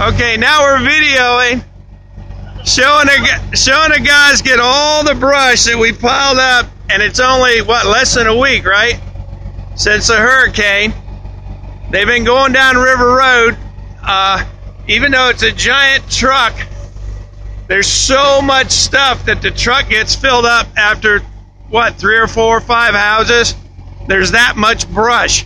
Okay, now we're videoing, showing the guys get all the brush that we piled up, and it's only, what, less than a week, right? Since the hurricane. They've been going down River Road. Even though it's a giant truck, there's so much stuff that the truck gets filled up after, what, 3 or 4 or 5 houses? There's that much brush.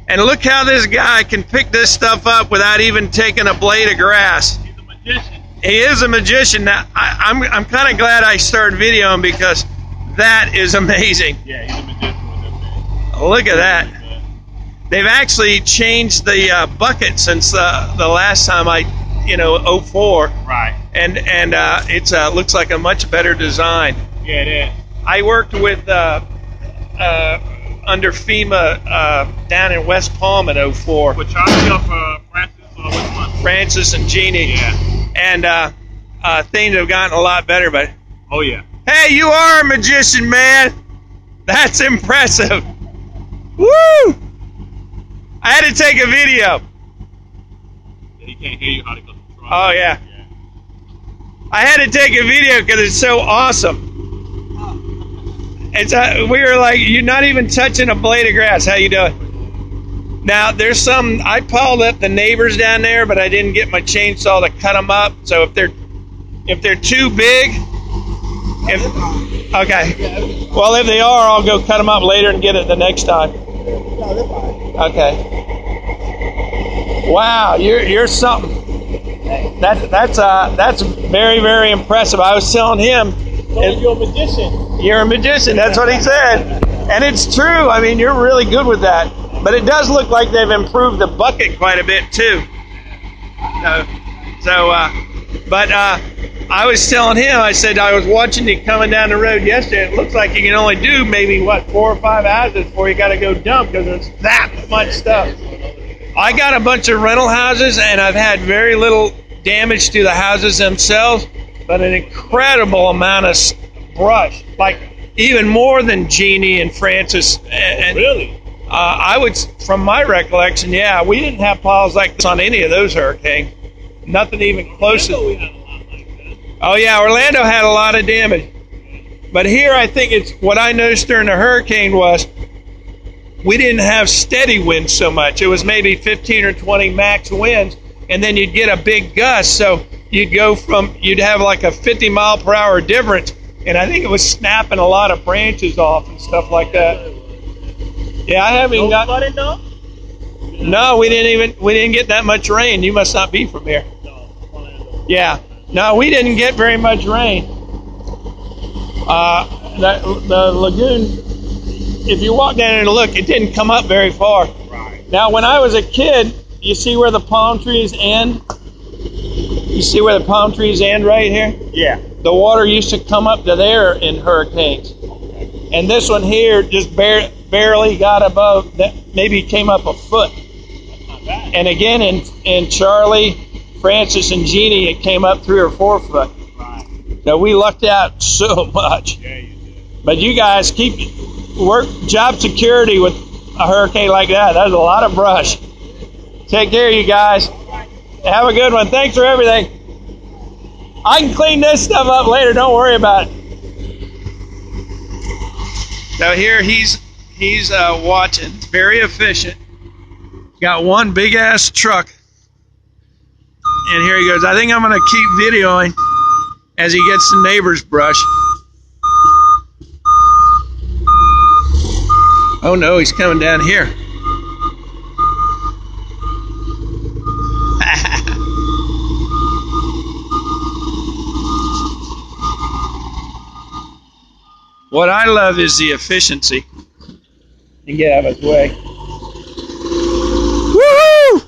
And look how this guy can pick this stuff up without even taking a blade of grass. He's a magician. He is a magician. Now, I'm kind of glad I started videoing because that is amazing. Yeah, he's a magician with that thing. Look at that. They've actually changed the bucket since the last time 04. Right. And it's looks like a much better design. Yeah, it is. I worked with under FEMA down in West Palm in 04. But Charlie up Francis or which one? Francis and Jeannie. Yeah. And things have gotten a lot better. But Oh yeah. hey, you are a magician, man. That's impressive. Woo! I had to take a video. Yeah, he can't hear you how to go. Oh yeah. I had to take a video because it's so awesome. It's we were like, you're not even touching a blade of grass. How you doing? Now there's some. I piled up the neighbors down there, but I didn't get my chainsaw to cut them up. So if they're too big, okay. Well, if they are, I'll go cut them up later and get it the next time. Okay. Wow, you're something. That's very, very impressive. I was telling him. You're a magician. You're a magician. That's what he said, and it's true. I mean, you're really good with that. But it does look like they've improved the bucket quite a bit too. But I was telling him. I said I was watching you coming down the road yesterday. It looks like you can only do maybe 4 or 5 houses before you got to go dump because there's that much stuff. I got a bunch of rental houses, and I've had very little damage to the houses themselves, but an incredible amount of brush, like even more than Jeannie and Francis. And Really? I would, from my recollection, yeah, we didn't have piles like this on any of those hurricanes. Nothing even close to. We had a lot like that. Oh yeah, Orlando had a lot of damage, but here I think it's what I noticed during the hurricane was we didn't have steady winds so much. It was maybe 15 or 20 max winds, and then you'd get a big gust. So you'd have like a 50 mile per hour difference, and I think it was snapping a lot of branches off and stuff like that. Yeah, I haven't even got. Flooded though? No, we didn't get that much rain. You must not be from here. No, Orlando. Yeah, no, we didn't get very much rain. The lagoon. If you walk down and look, it didn't come up very far. Right. Now, when I was a kid, you see where the palm trees end? You see where the palm trees end right here? Yeah. The water used to come up to there in hurricanes. And this one here just barely got above, that maybe came up a foot. That's not bad. And again, in Charlie, Francis, and Jeannie, it came up 3 or 4 foot. Right. So we lucked out so much. Yeah, you did. But you guys work job security with a hurricane like that. That's a lot of brush. Take care, you guys. Have a good one. Thanks for everything. I can clean this stuff up later. Don't worry about it. So here he's watching. Very efficient. Got one big ass truck. And here he goes. I think I'm going to keep videoing as he gets the neighbor's brush. Oh no, he's coming down here. What I love is the efficiency. And get out of his way. Woo!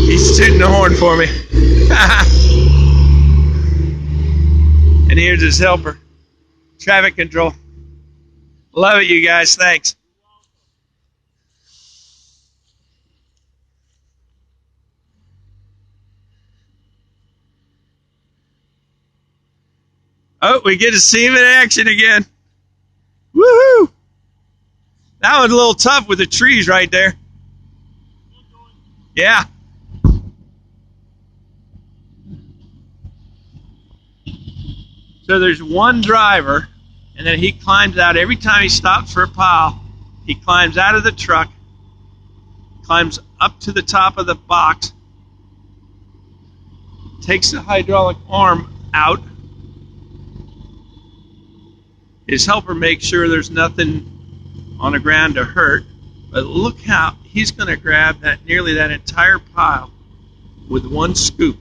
He's tooting the horn for me. And here's his helper. Traffic control. Love it, you guys. Thanks. Oh, we get to see him in action again. Woohoo! That was a little tough with the trees right there. Yeah. So there's one driver, and then he climbs out. Every time he stops for a pile, he climbs out of the truck, climbs up to the top of the box, takes the hydraulic arm out. His helper makes sure there's nothing on the ground to hurt. But look how he's going to grab that nearly that entire pile with one scoop.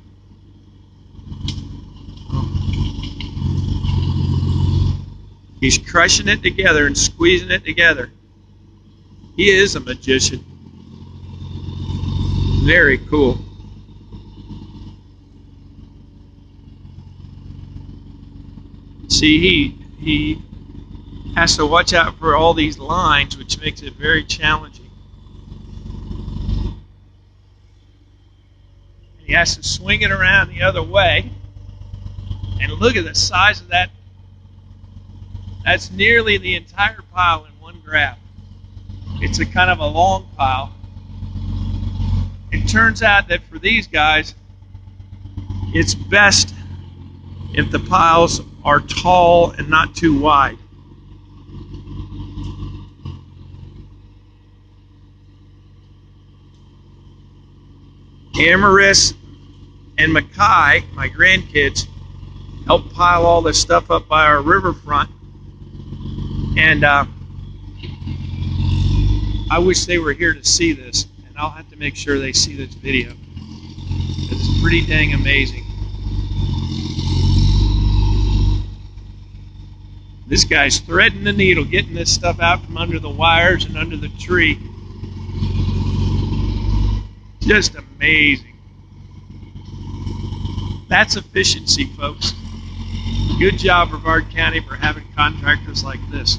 He's crushing it together and squeezing it together. He is a magician. Very cool. See, he has to watch out for all these lines, which makes it very challenging. He has to swing it around the other way. And look at the size of that. That's nearly the entire pile in one grab. It's a kind of a long pile. It turns out that for these guys, it's best if the piles are tall and not too wide. Amaris and Mackay, my grandkids, helped pile all this stuff up by our riverfront. And I wish they were here to see this. And I'll have to make sure they see this video. It's pretty dang amazing. This guy's threading the needle, getting this stuff out from under the wires and under the tree. Just amazing. That's efficiency, folks. Good job, Brevard County, for having contractors like this.